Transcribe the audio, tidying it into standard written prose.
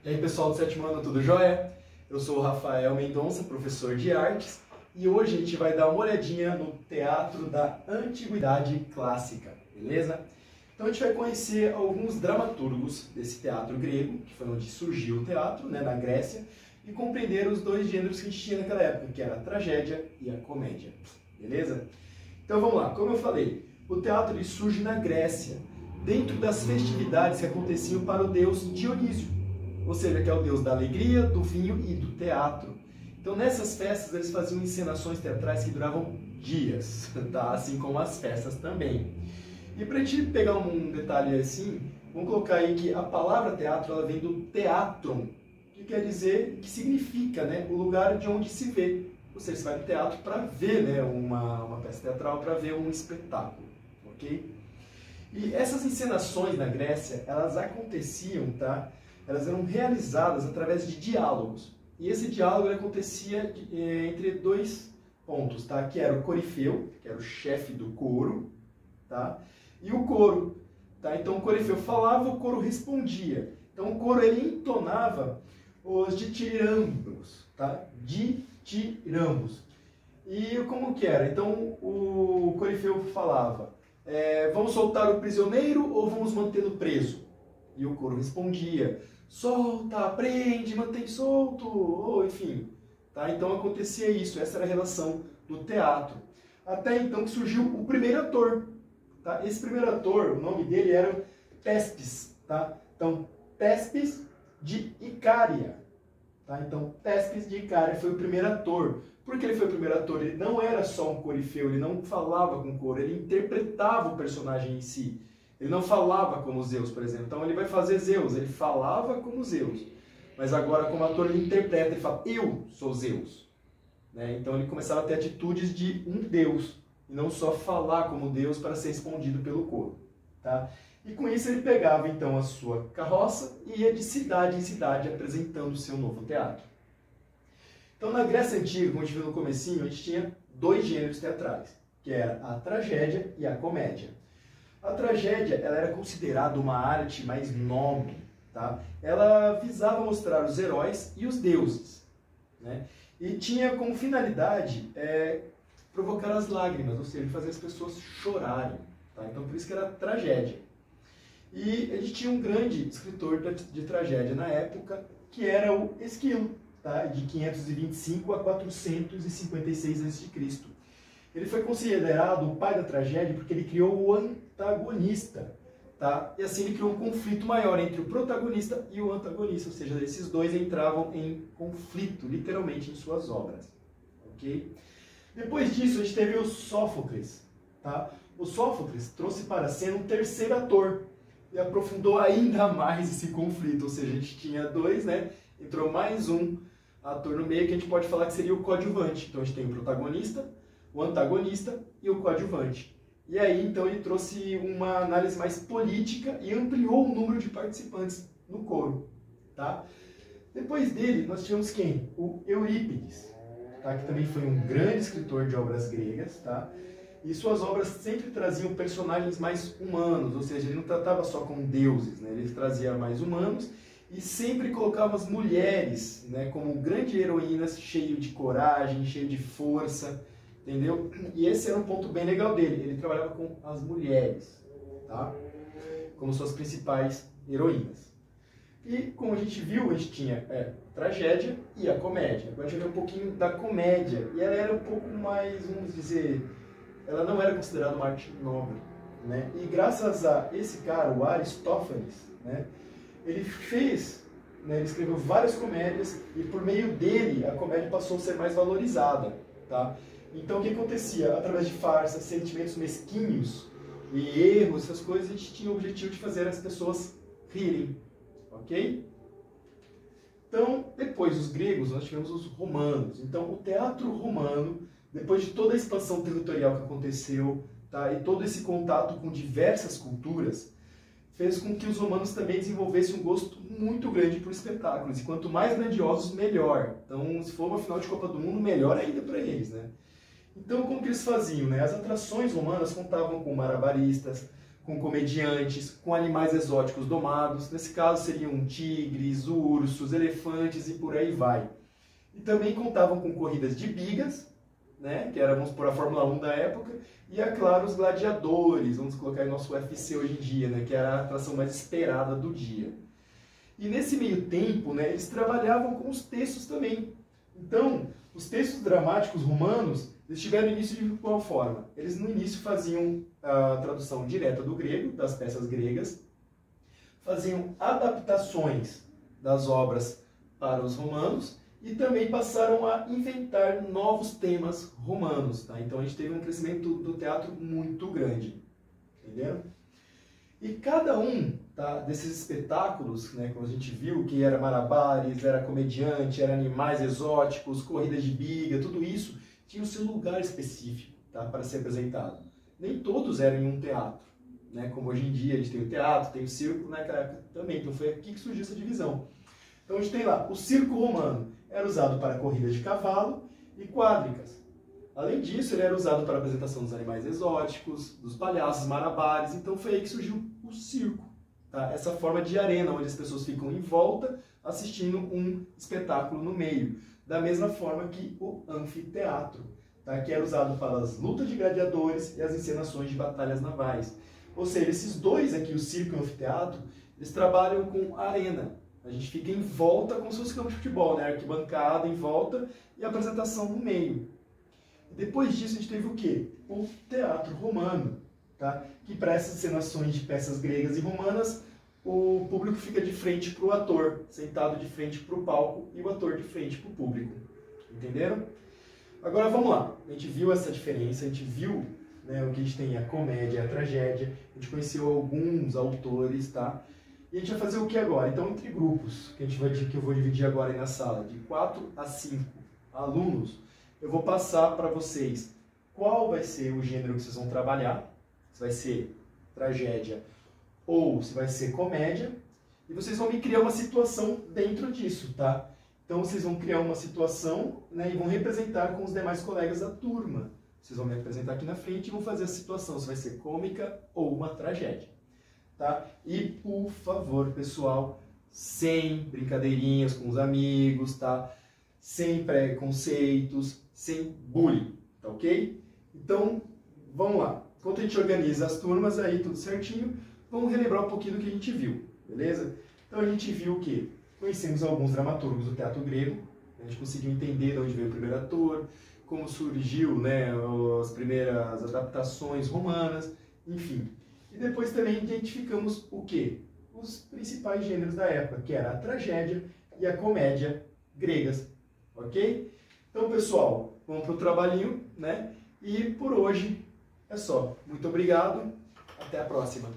E aí pessoal do sétimo ano, tudo jóia? Eu sou o Rafael Mendonça, professor de artes, e hoje a gente vai dar uma olhadinha no teatro da Antiguidade Clássica, beleza? Então a gente vai conhecer alguns dramaturgos desse teatro grego, que foi onde surgiu o teatro, né, na Grécia, e compreender os dois gêneros que a gente tinha naquela época, que era a tragédia e a comédia, beleza? Então vamos lá, como eu falei, o teatro ele surge na Grécia, dentro das festividades que aconteciam para o deus Dionísio, ou seja, que é o deus da alegria, do vinho e do teatro. Então nessas festas eles faziam encenações teatrais que duravam dias, tá? Assim como as festas também. E para a gente pegar um detalhe assim, vamos colocar aí que a palavra teatro ela vem do teatron, que quer dizer, que significa, né, o lugar de onde se vê. Ou seja, você vai no teatro para ver, né, uma peça teatral, para ver um espetáculo, ok? E essas encenações na Grécia, elas aconteciam, tá? Elas eram realizadas através de diálogos. E esse diálogo acontecia entre dois pontos, tá? Que era o corifeu, que era o chefe do coro, tá? E o coro, tá? Então o corifeu falava, o coro respondia. Então o coro ele entonava os ditirambos, tá? Ditirambos. E como que era? Então o corifeu falava: vamos soltar o prisioneiro ou vamos mantê-lo preso? E o coro respondia: solta, prende, mantém solto, ou enfim. Tá? Então acontecia isso, essa era a relação do teatro. Até então que surgiu o primeiro ator. Tá? Esse primeiro ator, o nome dele era Tespes. Tá? Então, Tespes de Icária. Tá? Então, Tespes de Icária foi o primeiro ator. Por que ele foi o primeiro ator? Ele não era só um corifeu, ele não falava com coro, ele interpretava o personagem em si. Ele não falava como Zeus, por exemplo. Então ele vai fazer Zeus, ele falava como Zeus. Mas agora, como ator, ele interpreta, ele fala: eu sou Zeus. Né? Então ele começava a ter atitudes de um deus, e não só falar como Deus para ser respondido pelo coro. Tá? E com isso ele pegava então a sua carroça e ia de cidade em cidade apresentando o seu novo teatro. Então na Grécia Antiga, como a gente viu no comecinho, a gente tinha dois gêneros teatrais, que era a tragédia e a comédia. A tragédia ela era considerada uma arte mais nobre, tá? Ela visava mostrar os heróis e os deuses, né? E tinha como finalidade provocar as lágrimas, ou seja, fazer as pessoas chorarem, tá? Então por isso que era tragédia. E a gente tinha um grande escritor de tragédia na época, que era o Esquilo, tá? De 525 a 456 a.C. Ele foi considerado o pai da tragédia porque ele criou o antagonista, tá? E assim ele criou um conflito maior entre o protagonista e o antagonista, ou seja, esses dois entravam em conflito, literalmente, em suas obras, ok? Depois disso, a gente teve o Sófocles, tá? O Sófocles trouxe para a cena um terceiro ator e aprofundou ainda mais esse conflito, ou seja, a gente tinha dois, né? Entrou mais um ator no meio que a gente pode falar que seria o coadjuvante. Então a gente tem o protagonista, o antagonista e o coadjuvante. E aí, então, ele trouxe uma análise mais política e ampliou o número de participantes no coro, tá? Depois dele, nós tivemos quem? O Eurípides, tá? Que também foi um grande escritor de obras gregas, tá? E suas obras sempre traziam personagens mais humanos, ou seja, ele não tratava só com deuses, né? Ele trazia mais humanos e sempre colocava as mulheres, né, como grandes heroínas, cheio de coragem, cheio de força, entendeu? E esse era um ponto bem legal dele. Ele trabalhava com as mulheres, tá? Como suas principais heroínas. E como a gente viu, a gente tinha a tragédia e a comédia. Agora a gente vai ver um pouquinho da comédia. E ela era um pouco mais, vamos dizer, ela não era considerada uma arte nobre, né? E graças a esse cara, o Aristófanes, né, ele fez, né, ele escreveu várias comédias e por meio dele a comédia passou a ser mais valorizada, tá? Então o que acontecia? Através de farsas, sentimentos mesquinhos e erros, essas coisas, a gente tinha o objetivo de fazer as pessoas rirem, ok? Então, depois dos gregos, nós tivemos os romanos. Então o teatro romano, depois de toda a expansão territorial que aconteceu, tá, e todo esse contato com diversas culturas, fez com que os romanos também desenvolvessem um gosto muito grande por espetáculos. E quanto mais grandiosos, melhor. Então, se for uma final de Copa do Mundo, melhor ainda para eles, né? Então, como que eles faziam, né? As atrações romanas contavam com malabaristas, com comediantes, com animais exóticos domados. Nesse caso seriam tigres, ursos, elefantes e por aí vai. E também contavam com corridas de bigas, né, que era, vamos supor, a Fórmula 1 da época, e, é claro, os gladiadores, vamos colocar em nosso UFC hoje em dia, né, que era a atração mais esperada do dia. E nesse meio tempo, né, eles trabalhavam com os textos também. Então, os textos dramáticos romanos, eles tiveram início de qual forma? Eles no início faziam a tradução direta do grego, das peças gregas, faziam adaptações das obras para os romanos e também passaram a inventar novos temas romanos. Tá? Então a gente teve um crescimento do teatro muito grande. Entendeu? E cada um, tá, desses espetáculos, né, como a gente viu, que era malabares, era comediante, era animais exóticos, corridas de biga, tudo isso tinha o seu lugar específico, tá, para ser apresentado. Nem todos eram em um teatro, né, como hoje em dia a gente tem o teatro, tem o circo, naquela época também, então foi aqui que surgiu essa divisão. Então a gente tem lá, o circo romano era usado para corrida de cavalo e quadrigas. Além disso, ele era usado para a apresentação dos animais exóticos, dos palhaços, malabares, então foi aí que surgiu o circo. Tá? Essa forma de arena, onde as pessoas ficam em volta assistindo um espetáculo no meio. Da mesma forma que o anfiteatro, tá? Que era usado para as lutas de gladiadores e as encenações de batalhas navais. Ou seja, esses dois aqui, o circo e o anfiteatro, eles trabalham com arena. A gente fica em volta como se fosse campo de futebol, né? Arquibancada em volta e a apresentação no meio. Depois disso, a gente teve o quê? O teatro romano, tá? Que para essas encenações de peças gregas e romanas, o público fica de frente para o ator, sentado de frente para o palco e o ator de frente para o público. Entenderam? Agora vamos lá. A gente viu essa diferença, a gente viu, né, o que a gente tem, a comédia e a tragédia, a gente conheceu alguns autores, tá? E a gente vai fazer o que agora? Então, entre grupos, que eu vou dividir agora aí na sala, de 4 a 5 alunos, eu vou passar para vocês qual vai ser o gênero que vocês vão trabalhar, se vai ser tragédia ou se vai ser comédia, e vocês vão me criar uma situação dentro disso, tá? Então vocês vão criar uma situação, né, e vão representar com os demais colegas da turma. Vocês vão me apresentar aqui na frente e vão fazer a situação, se vai ser cômica ou uma tragédia, tá? E por favor, pessoal, sem brincadeirinhas com os amigos, tá? Sem preconceitos, sem bullying, tá ok? Então, vamos lá. Enquanto a gente organiza as turmas aí, tudo certinho, vamos relembrar um pouquinho do que a gente viu, beleza? Então a gente viu o quê? Conhecemos alguns dramaturgos do teatro grego, a gente conseguiu entender de onde veio o primeiro ator, como surgiu, né, as primeiras adaptações romanas, enfim. E depois também identificamos o quê? Os principais gêneros da época, que era a tragédia e a comédia gregas. Ok? Então, pessoal, vamos para o trabalhinho, né? E por hoje é só. Muito obrigado. Até a próxima.